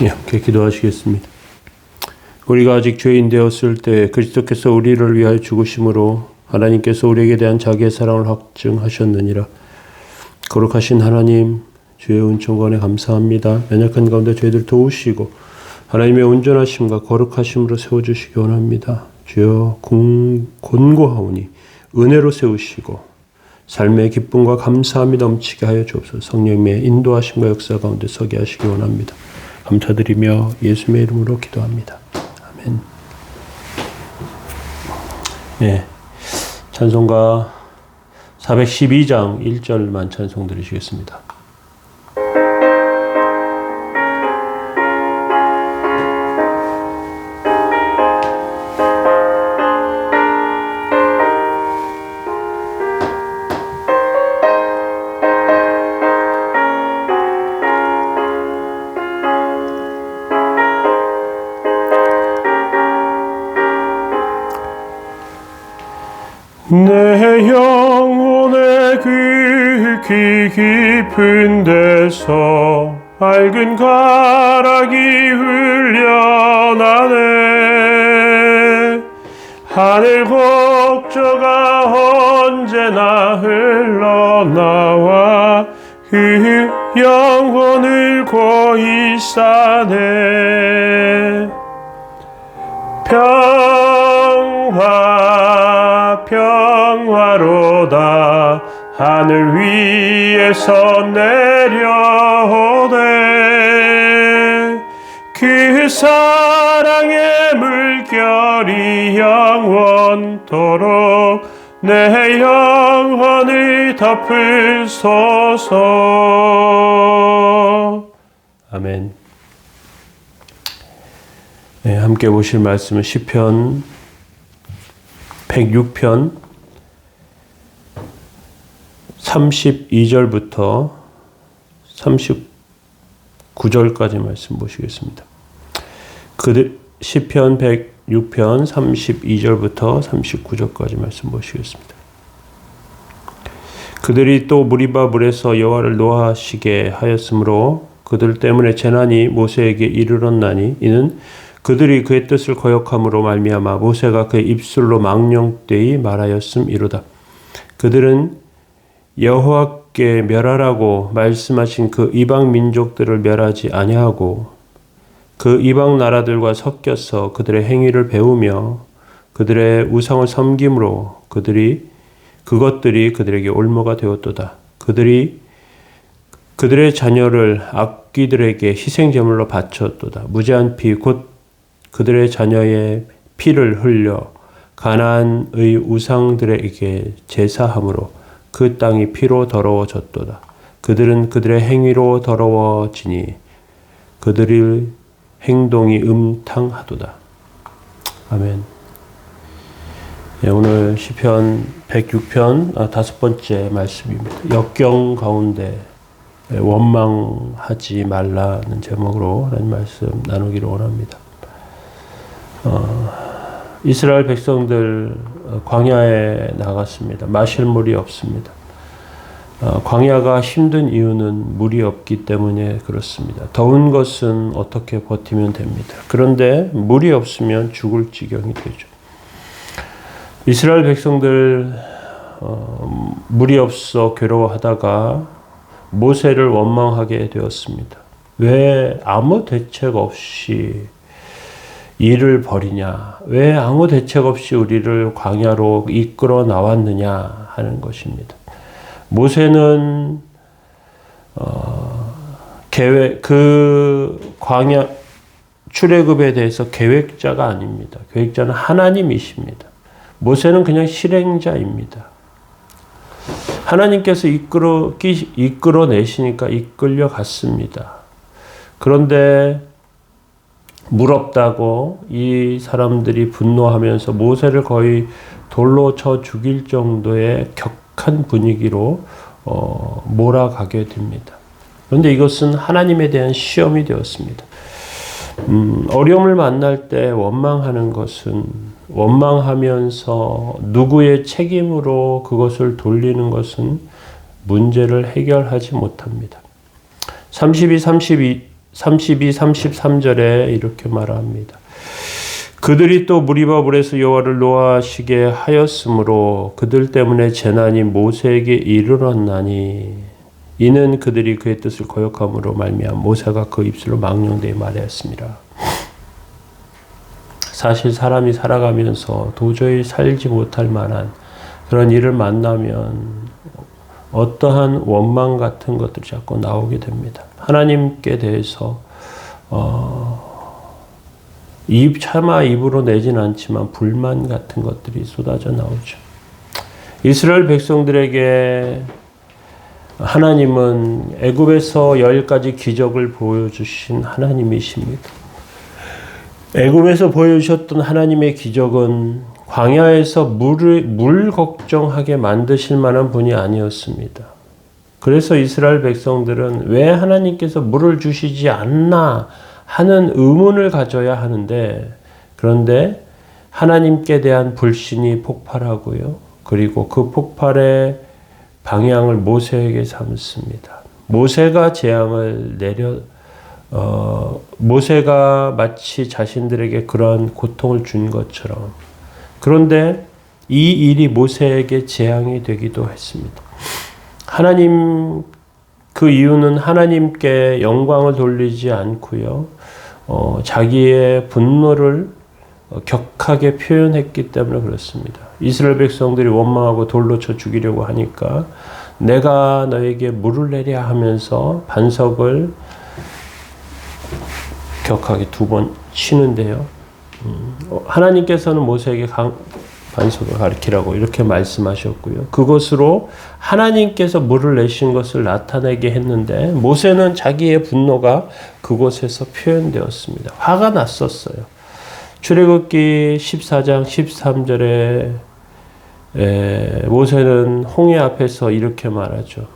함께 기도하시겠습니다. 우리가 아직 죄인 되었을 때 그리스도께서 우리를 위하여 죽으심으로 하나님께서 우리에게 대한 자기의 사랑을 확증하셨느니라. 거룩하신 하나님, 주의 은총권에 감사합니다. 연약한 가운데 저희들 도우시고 하나님의 온전하심과 거룩하심으로 세워주시기 원합니다. 주여 곤고하오니 은혜로 세우시고 삶의 기쁨과 감사함이 넘치게 하여 주옵소서. 성령님의 인도하심과 역사 가운데 서게 하시기 원합니다. 감사드리며 예수님의 이름으로 기도합니다. 아멘. 네, 찬송가 412장 1절만 찬송 드리시겠습니다. 내 영혼의 그 귀 깊은 데서 맑은 가락이 흘려나네. 하늘 곡조가 언제나 흘러나와 그 영혼을 고이 싸네. 평화로다 하늘 위에서 내려오네. 그 사랑의 물결이 영원토록 내 영혼을 덮으소서. 아멘. 네, 함께 보실 말씀은 시편 106편 32절부터 39절까지 말씀 보시겠습니다. 시편 106편 32절부터 39절까지 말씀 보시겠습니다. 그들이 또 무리바 물에서 여호와를 노하시게 하였으므로 그들 때문에 재난이 모세에게 이르렀나니 이는 그들이 그의 뜻을 거역함으로 말미암아 모세가 그의 입술로 망령되이 말하였음이로다. 그들은 여호와께 멸하라고 말씀하신 그 이방 민족들을 멸하지 아니하고 그 이방 나라들과 섞여서 그들의 행위를 배우며 그들의 우상을 섬김으로 그것들이 그들에게 올무가 되었도다. 그들이 그들의 자녀를 악귀들에게 희생제물로 바쳤도다. 무제한 피 곧 그들의 자녀의 피를 흘려 가나안의 우상들에게 제사함으로 그 땅이 피로 더러워졌도다. 그들은 그들의 행위로 더러워지니 그들의 행동이 음탕하도다. 아멘. 네, 오늘 시편 106편 다섯 번째 말씀입니다. 역경 가운데 원망하지 말라는 제목으로 하나님 말씀 나누기를 원합니다. 이스라엘 백성들 광야에 나갔습니다. 마실 물이 없습니다. 광야가 힘든 이유는 물이 없기 때문에 그렇습니다. 더운 것은 어떻게 버티면 됩니다. 그런데 물이 없으면 죽을 지경이 되죠. 이스라엘 백성들 물이 없어 괴로워하다가 모세를 원망하게 되었습니다. 왜 아무 대책 없이 일을 벌이냐? 왜 아무 대책 없이 우리를 광야로 이끌어 나왔느냐 하는 것입니다. 모세는 그 광야 출애굽에 대해서 계획자가 아닙니다. 계획자는 하나님이십니다. 모세는 그냥 실행자입니다. 하나님께서 이끌어내시니까 이끌려 갔습니다. 그런데 물 없다고 이 사람들이 분노하면서 모세를 거의 돌로 쳐 죽일 정도의 격한 분위기로 몰아가게 됩니다. 그런데 이것은 하나님에 대한 시험이 되었습니다. 어려움을 만날 때 원망하는 것은 원망하면서 누구의 책임으로 그것을 돌리는 것은 문제를 해결하지 못합니다. 32, 33절에 이렇게 말합니다. 그들이 또 무리바 물에서 여호와를 노하시게 하였으므로 그들 때문에 재난이 모세에게 이르렀나니 이는 그들이 그의 뜻을 거역함으로 말미암아 모세가 그 입술로 망령되이 말하였습니다. 사실 사람이 살아가면서 도저히 살지 못할 만한 그런 일을 만나면 어떠한 원망 같은 것들이 자꾸 나오게 됩니다. 하나님께 대해서 차마 입으로 내진 않지만 불만 같은 것들이 쏟아져 나오죠. 이스라엘 백성들에게 하나님은 애굽에서 10가지 기적을 보여주신 하나님이십니다. 애굽에서 보여주셨던 하나님의 기적은 광야에서 물 걱정하게 만드실 만한 분이 아니었습니다. 그래서 이스라엘 백성들은 왜 하나님께서 물을 주시지 않나 하는 의문을 가져야 하는데, 그런데 하나님께 대한 불신이 폭발하고요. 그리고 그 폭발의 방향을 모세에게 삼습니다. 모세가 재앙을 모세가 마치 자신들에게 그러한 고통을 준 것처럼, 그런데 이 일이 모세에게 재앙이 되기도 했습니다. 하나님, 그 이유는 하나님께 영광을 돌리지 않고요. 자기의 분노를 격하게 표현했기 때문에 그렇습니다. 이스라엘 백성들이 원망하고 돌로 쳐 죽이려고 하니까 내가 너에게 물을 내랴 하면서 반석을 격하게 2번 치는데요. 하나님께서는 모세에게 반석을 가리키라고 이렇게 말씀하셨고요. 그것으로 하나님께서 물을 내신 것을 나타내게 했는데 모세는 자기의 분노가 그곳에서 표현되었습니다. 화가 났었어요. 출애굽기 14장 13절에 모세는 홍해 앞에서 이렇게 말하죠.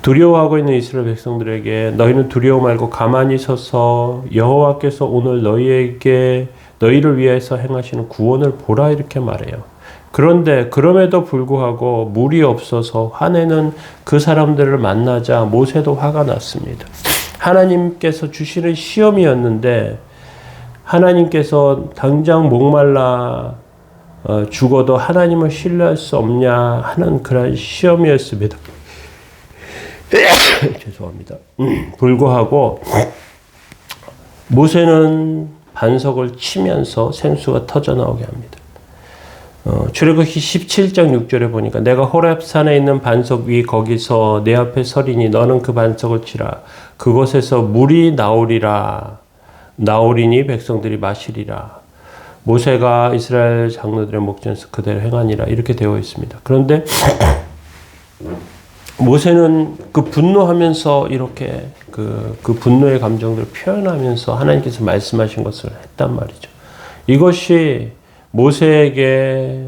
두려워하고 있는 이스라엘 백성들에게 너희는 두려워 말고 가만히 서서 여호와께서 오늘 너희를 위해서 행하시는 구원을 보라 이렇게 말해요. 그런데 그럼에도 불구하고 물이 없어서 화내는 그 사람들을 만나자 모세도 화가 났습니다. 하나님께서 주시는 시험이었는데 하나님께서 당장 목말라 죽어도 하나님을 신뢰할 수 없냐 하는 그런 시험이었습니다. 죄송합니다. 불구하고 모세는 반석을 치면서 생수가 터져 나오게 합니다. 출애굽기 17장 6절에 보니까 내가 호렙산에 있는 반석 위 거기서 내 앞에 서리니 너는 그 반석을 치라. 그곳에서 물이 나오리니 백성들이 마시리라. 모세가 이스라엘 장로들의 목전에서 그대로 행하니라 이렇게 되어 있습니다. 그런데 모세는 그 분노하면서 이렇게 그 분노의 감정들을 표현하면서 하나님께서 말씀하신 것을 했단 말이죠. 이것이 모세에게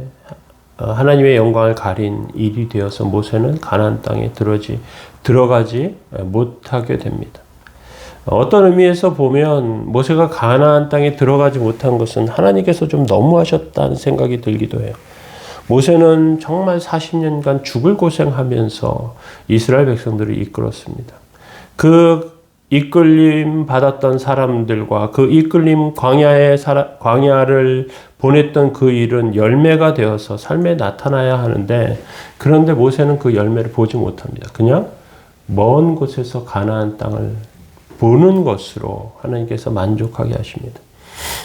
하나님의 영광을 가린 일이 되어서 모세는 가나안 땅에 들어가지 못하게 됩니다. 어떤 의미에서 보면 모세가 가나안 땅에 들어가지 못한 것은 하나님께서 좀 너무하셨다는 생각이 들기도 해요. 모세는 정말 40년간 죽을 고생하면서 이스라엘 백성들을 이끌었습니다. 그 이끌림 받았던 사람들과 그 이끌림 광야를 보냈던 그 일은 열매가 되어서 삶에 나타나야 하는데, 그런데 모세는 그 열매를 보지 못합니다. 그냥 먼 곳에서 가나안 땅을 보는 것으로 하나님께서 만족하게 하십니다.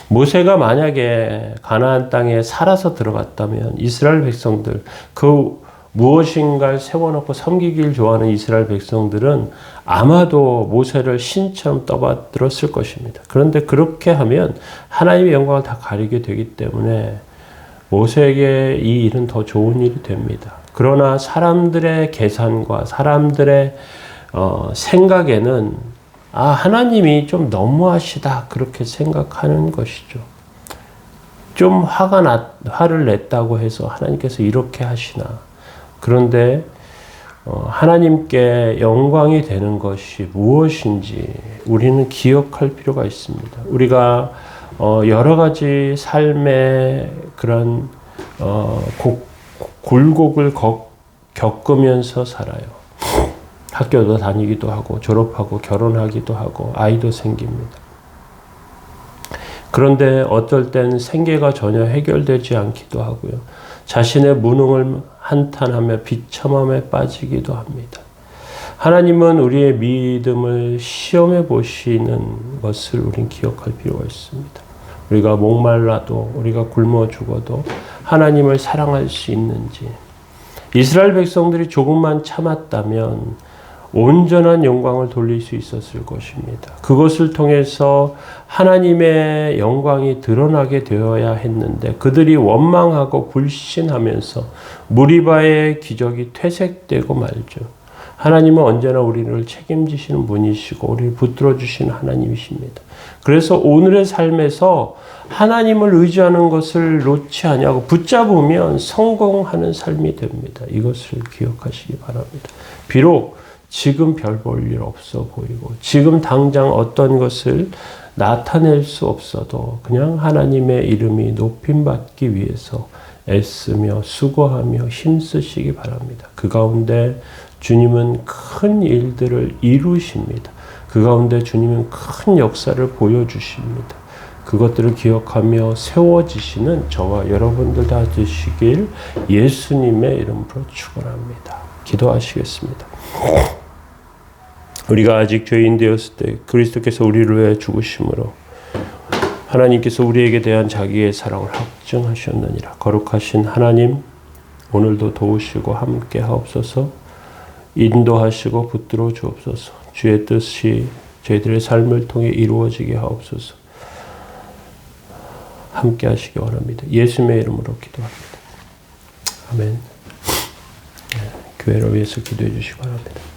모세가 만약에 가나안 땅에 살아서 들어갔다면 이스라엘 백성들, 그 무엇인가를 세워놓고 섬기길 좋아하는 이스라엘 백성들은 아마도 모세를 신처럼 떠받들었을 것입니다. 그런데 그렇게 하면 하나님의 영광을 다 가리게 되기 때문에 모세에게 이 일은 더 좋은 일이 됩니다. 그러나 사람들의 계산과 사람들의 생각에는 하나님이 좀 너무하시다 그렇게 생각하는 것이죠. 좀 화를 냈다고 해서 하나님께서 이렇게 하시나. 그런데 하나님께 영광이 되는 것이 무엇인지 우리는 기억할 필요가 있습니다. 우리가 여러 가지 삶의 그런 굴곡을 겪으면서 살아요. 학교도 다니기도 하고 졸업하고 결혼하기도 하고 아이도 생깁니다. 그런데 어떨 땐 생계가 전혀 해결되지 않기도 하고요. 자신의 무능을 한탄하며 비참함에 빠지기도 합니다. 하나님은 우리의 믿음을 시험해 보시는 것을 우린 기억할 필요가 있습니다. 우리가 목말라도 우리가 굶어 죽어도 하나님을 사랑할 수 있는지, 이스라엘 백성들이 조금만 참았다면 온전한 영광을 돌릴 수 있었을 것입니다. 그것을 통해서 하나님의 영광이 드러나게 되어야 했는데 그들이 원망하고 불신하면서 무리바의 기적이 퇴색되고 말죠. 하나님은 언제나 우리를 책임지시는 분이시고 우리를 붙들어 주시는 하나님이십니다. 그래서 오늘의 삶에서 하나님을 의지하는 것을 놓지 아니하고 붙잡으면 성공하는 삶이 됩니다. 이것을 기억하시기 바랍니다. 비록 지금 별 볼 일 없어 보이고 지금 당장 어떤 것을 나타낼 수 없어도 그냥 하나님의 이름이 높임받기 위해서 애쓰며 수고하며 힘쓰시기 바랍니다. 그 가운데 주님은 큰 일들을 이루십니다. 그 가운데 주님은 큰 역사를 보여주십니다. 그것들을 기억하며 세워지시는 저와 여러분들 다 되시길 예수님의 이름으로 축원합니다. 기도하시겠습니다. 우리가 아직 죄인 되었을 때 그리스도께서 우리를 위해 죽으심으로 하나님께서 우리에게 대한 자기의 사랑을 확증하셨느니라. 거룩하신 하나님, 오늘도 도우시고 함께 하옵소서. 인도하시고 붙들어 주옵소서. 주의 뜻이 저희들의 삶을 통해 이루어지게 하옵소서. 함께 하시기 원합니다. 예수님의 이름으로 기도합니다. 아멘. 교회를 위해서 기도해 주시기 바랍니다.